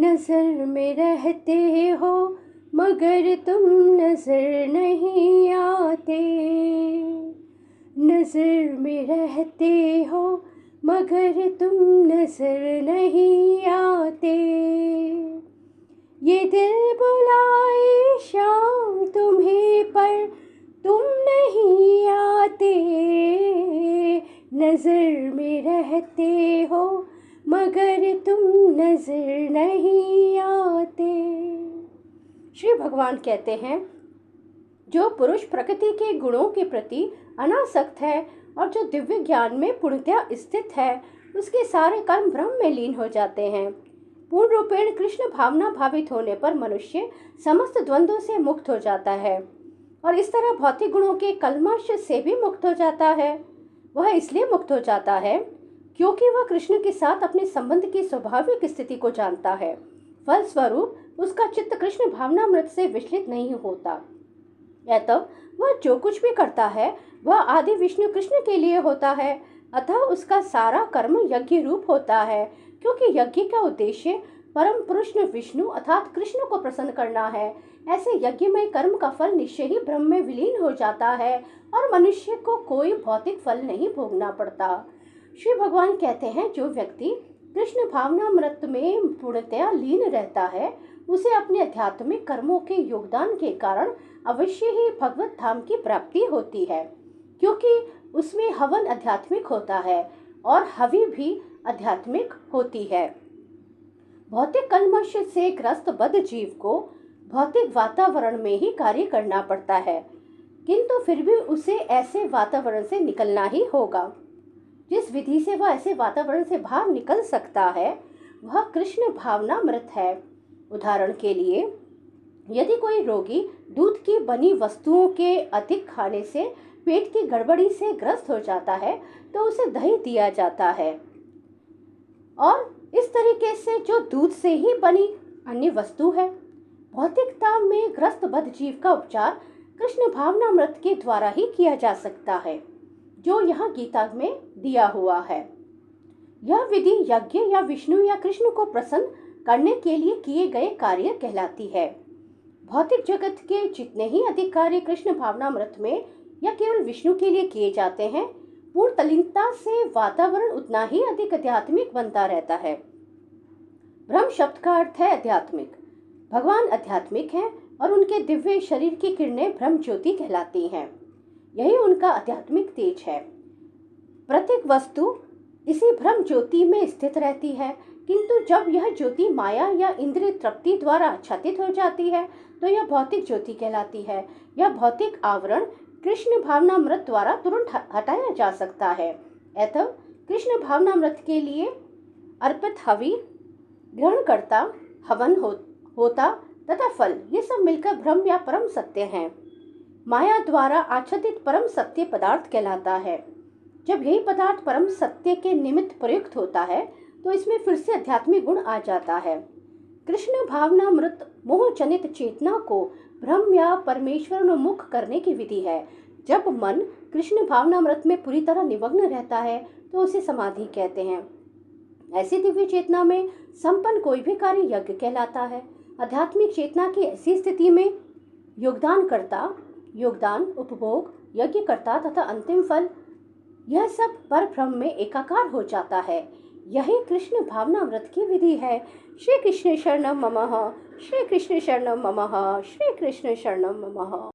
नजर में रहते हो मगर तुम नजर नहीं आते। नजर में रहते हो मगर तुम नजर नहीं आते। ये दिल बुलाए शाम तुम्हें पर तुम नहीं आते। नजर में रहते हो मगर तुम नजर नहीं आते। श्री भगवान कहते हैं, जो पुरुष प्रकृति के गुणों के प्रति अनासक्त है और जो दिव्य ज्ञान में पूर्णतया स्थित है, उसके सारे कर्म ब्रह्म में लीन हो जाते हैं। पूर्ण रूपेण कृष्ण भावना भावित होने पर मनुष्य समस्त द्वंद्वों से मुक्त हो जाता है और इस तरह भौतिक गुणों के कल्मश से भी मुक्त हो जाता है। वह इसलिए मुक्त हो जाता है क्योंकि वह कृष्ण के साथ अपने संबंध की स्वाभाविक स्थिति को जानता है। फलस्वरूप उसका चित्त कृष्ण भावनामृत से विचलित नहीं होता। अतः वह जो कुछ भी करता है वह आदि विष्णु कृष्ण के लिए होता है। अतः उसका सारा कर्म यज्ञ रूप होता है, क्योंकि यज्ञ का उद्देश्य परम पुरुष विष्णु अर्थात कृष्ण को प्रसन्न करना है। ऐसे यज्ञमय कर्म का फल निश्चय ही ब्रह्म में विलीन हो जाता है और मनुष्य को कोई भौतिक फल नहीं भोगना पड़ता। श्री भगवान कहते हैं, जो व्यक्ति कृष्ण भावनामृत में पूर्णतया लीन रहता है, उसे अपने आध्यात्मिक कर्मों के योगदान के कारण अवश्य ही भगवत धाम की प्राप्ति होती है, क्योंकि उसमें हवन आध्यात्मिक होता है और हवि भी आध्यात्मिक होती है। भौतिक कल्मश से ग्रस्त बद्ध जीव को भौतिक वातावरण में ही कार्य करना पड़ता है, किंतु फिर भी उसे ऐसे वातावरण से निकलना ही होगा। जिस विधि से वह ऐसे वातावरण से बाहर निकल सकता है वह कृष्ण भावनामृत है। उदाहरण के लिए, यदि कोई रोगी दूध की बनी वस्तुओं के अधिक खाने से पेट की गड़बड़ी से ग्रस्त हो जाता है तो उसे दही दिया जाता है, और इस तरीके से जो दूध से ही बनी अन्य वस्तु है। भौतिकता में ग्रस्त बद्ध जीव का उपचार कृष्ण भावनामृत के द्वारा ही किया जा सकता है, जो यहाँ गीता में दिया हुआ है। यह विधि यज्ञ या विष्णु या कृष्ण को प्रसन्न करने के लिए किए गए कार्य कहलाती है। भौतिक जगत के जितने ही अधिक कार्य कृष्ण भावनामृत में या केवल विष्णु के लिए किए जाते हैं, पूर्ण तल्लीनता से वातावरण उतना ही अधिक आध्यात्मिक बनता रहता है। ब्रह्म शब्द का अर्थ है आध्यात्मिक। भगवान आध्यात्मिक हैं और उनके दिव्य शरीर की किरणें ब्रह्म ज्योति कहलाती हैं। यही उनका आध्यात्मिक तेज है। प्रत्येक वस्तु इसी ब्रह्म ज्योति में स्थित रहती है, किंतु जब यह ज्योति माया या इंद्रिय तृप्ति द्वारा आच्छादित हो जाती है तो यह भौतिक ज्योति कहलाती है। यह भौतिक आवरण कृष्ण भावनामृत द्वारा तुरंत हटाया जा सकता है। अतः कृष्ण भावनामृत के लिए अर्पित हवि, ग्रहणकर्ता, हवन होता तथा फल, ये सब मिलकर ब्रह्म या परम सत्य हैं। माया द्वारा आच्छादित परम सत्य पदार्थ कहलाता है। जब यही पदार्थ परम सत्य के निमित्त प्रयुक्त होता है तो इसमें फिर से आध्यात्मिक गुण आ जाता है। कृष्ण भावनामृत मोह जनित चेतना को ब्रह्म या परमेश्वरोन्मुख करने की विधि है। जब मन कृष्ण भावनामृत में पूरी तरह निमग्न रहता है तो उसे समाधि कहते हैं। ऐसी दिव्य चेतना में संपन्न कोई भी कार्य यज्ञ कहलाता है। आध्यात्मिक चेतना की ऐसी स्थिति में योगदान, उपभोग, यज्ञकर्ता तथा अंतिम फल, यह सब पर ब्रह्म में एकाकार हो जाता है। यही कृष्ण भावनामृत की विधि है। श्री कृष्ण शरणम ममः, श्री कृष्ण शरणम ममः, श्री कृष्ण शरणम ममः।